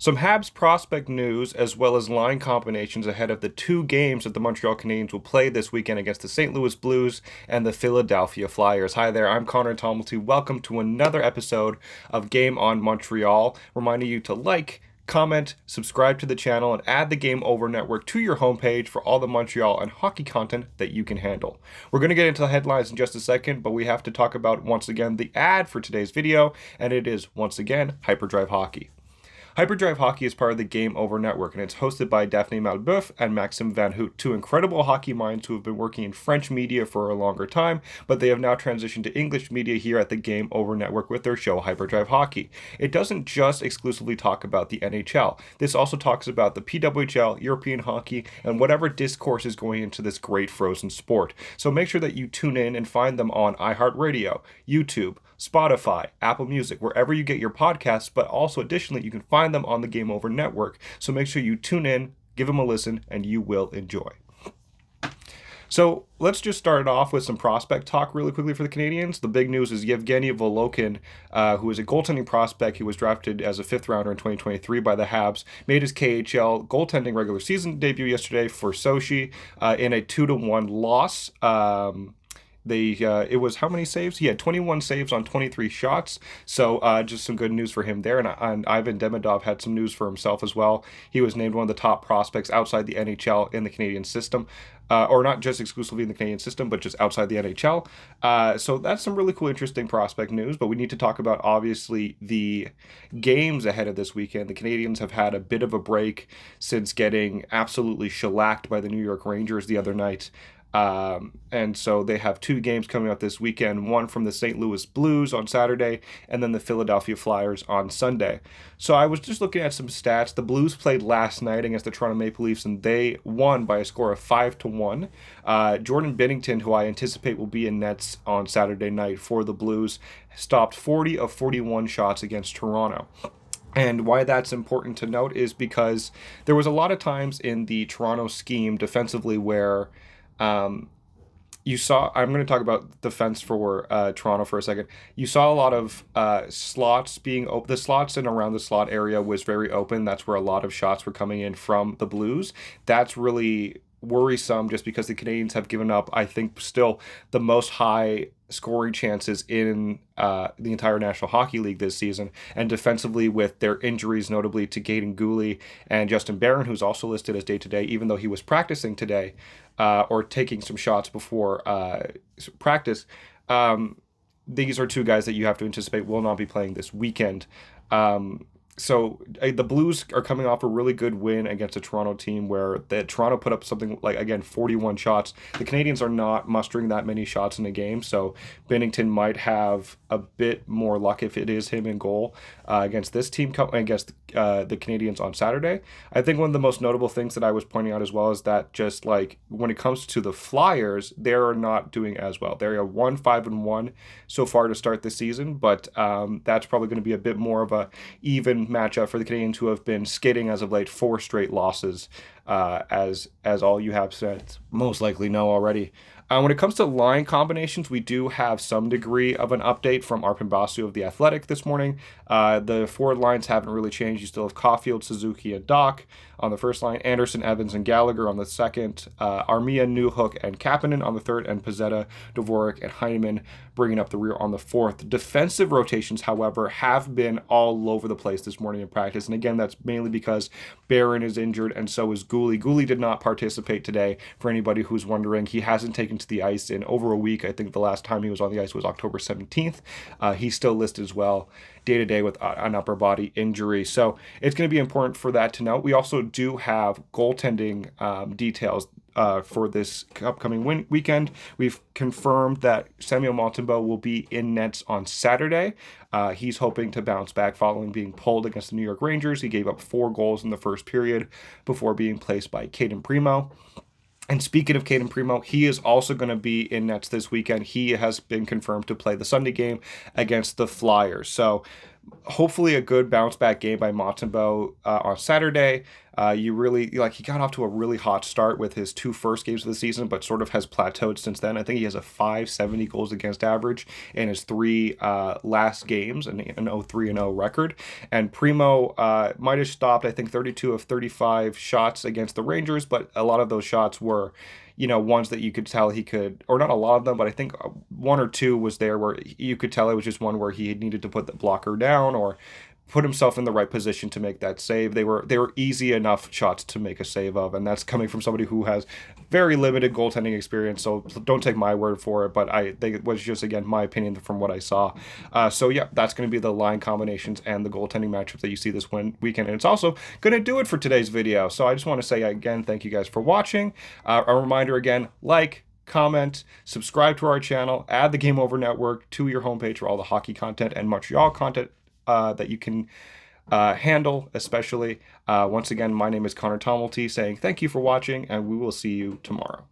Some Habs prospect news as well as line combinations ahead of the two games that the Montreal Canadiens will play this weekend against the St. Louis Blues and the Philadelphia Flyers. Hi there, I'm Conor Tomalty. Welcome to another episode of Game On Montreal, reminding you to like, comment, subscribe to the channel, and add the Game Over Network to your homepage for all the Montreal and hockey content that you can handle. We're going to get into the headlines in just a second, but we have to talk about, once again, the ad for today's video, and it is, once again, Hyperdrive Hockey. Hyperdrive Hockey is part of the Game Over Network, and it's hosted by Daphne Malbeuf and Maxime Van Hout, two incredible hockey minds who have been working in French media for a longer time, but they have now transitioned to English media here at the Game Over Network with their show Hyperdrive Hockey. It doesn't just exclusively talk about the NHL. This also talks about the PWHL, European hockey, and whatever discourse is going into this great frozen sport. So make sure that you tune in and find them on iHeartRadio, YouTube, Spotify, Apple Music, wherever you get your podcasts, but also additionally, you can find them on the Game Over Network. So make sure you tune in, give them a listen, and you will enjoy. So let's just start it off with some prospect talk really quickly for the Canadiens. The big news is Yevgeni Volokhin, who is a goaltending prospect. He was drafted as a fifth rounder in 2023 by the Habs, made his KHL goaltending regular season debut yesterday for Sochi in a 2-1 loss. It was how many saves? He had 21 saves on 23 shots. So just some good news for him there. And Ivan Demidov had some news for himself as well. He was named one of the top prospects outside the NHL in the Canadian system. Or not just exclusively in the Canadian system, but just outside the NHL. So that's some really cool, interesting prospect news. But we need to talk about, obviously, the games ahead of this weekend. The Canadiens have had a bit of a break since getting absolutely shellacked by the New York Rangers the other night. And so they have two games coming up this weekend, one from the St. Louis Blues on Saturday, and then the Philadelphia Flyers on Sunday. So I was just looking at some stats. The Blues played last night against the Toronto Maple Leafs, and they won by a score of 5-1. Jordan Binnington, who I anticipate will be in nets on Saturday night for the Blues, stopped 40 of 41 shots against Toronto. And why that's important to note is because there was a lot of times in the Toronto scheme defensively where you saw, I'm going to talk about defense for Toronto for a second. You saw a lot of slots being open. The slots and around the slot area was very open. That's where a lot of shots were coming in from the Blues. That's really worrisome just because the Canadiens have given up, I think, still the most high scoring chances in the entire National Hockey League this season. And defensively, with their injuries, notably to Gaiden Gooley and Justin Barron, who's also listed as day-to-day, even though he was practicing today or taking some shots before practice, these are two guys that you have to anticipate will not be playing this weekend. So the Blues are coming off a really good win against a Toronto team where Toronto put up something like, again, 41 shots. The Canadiens are not mustering that many shots in a game, so Binnington might have a bit more luck if it is him in goal against this team, against the Canadiens on Saturday. I think one of the most notable things that I was pointing out as well is that just like when it comes to the Flyers, they're not doing as well. They're 5-1 so far to start the season, but that's probably going to be a bit more of a even matchup for the Canadiens, who have been skidding as of late, 4 straight losses, as all you have said most likely know already. When it comes to line combinations, we do have some degree of an update from Arpon Basu of The Athletic this morning. The forward lines haven't really changed. You still have Caulfield, Suzuki, and Doc on the first line, Anderson, Evans, and Gallagher on the second, Armia, Newhook, and Kapanen on the third, and Pezzetta, Dvorak, and Heineman bringing up the rear on the fourth. Defensive rotations, however, have been all over the place this morning in practice, and again, that's mainly because Barron is injured, and so is Gooley. Gooley did not participate today, for anybody who's wondering. He hasn't taken to the ice in over a week. I think the last time he was on the ice was October 17th. He's still listed as well day-to-day with an upper body injury. So it's going to be important for that to note. We also do have goaltending details for this upcoming weekend. We've confirmed that Samuel Montembeault will be in nets on Saturday. He's hoping to bounce back following being pulled against the New York Rangers. He gave up 4 goals in the first period before being placed by Caden Primo. And speaking of Caden Primo, he is also going to be in nets this weekend. He has been confirmed to play the Sunday game against the Flyers. So hopefully a good bounce back game by Montembeault on Saturday. You really like he got off to a really hot start with his two first games of the season, but sort of has plateaued since then. I think he has a 570 goals against average in his three last games and an 0-3-0 record. And Primo might have stopped, I think, 32 of 35 shots against the Rangers, but a lot of those shots were, ones that you could tell he could, or not a lot of them, but I think one or two was there where you could tell it was just one where he needed to put the blocker down or put himself in the right position to make that save. They were easy enough shots to make a save of, and that's coming from somebody who has very limited goaltending experience. So don't take my word for it, but it was just again my opinion from what I saw. So yeah, that's going to be the line combinations and the goaltending matchups that you see this weekend, and it's also going to do it for today's video. So I just want to say again, thank you guys for watching. A reminder again, comment, subscribe to our channel, add the Game Over Network to your homepage for all the hockey content and Montreal content that you can handle, especially. Once again, my name is Conor Tomalty saying thank you for watching, and we will see you tomorrow.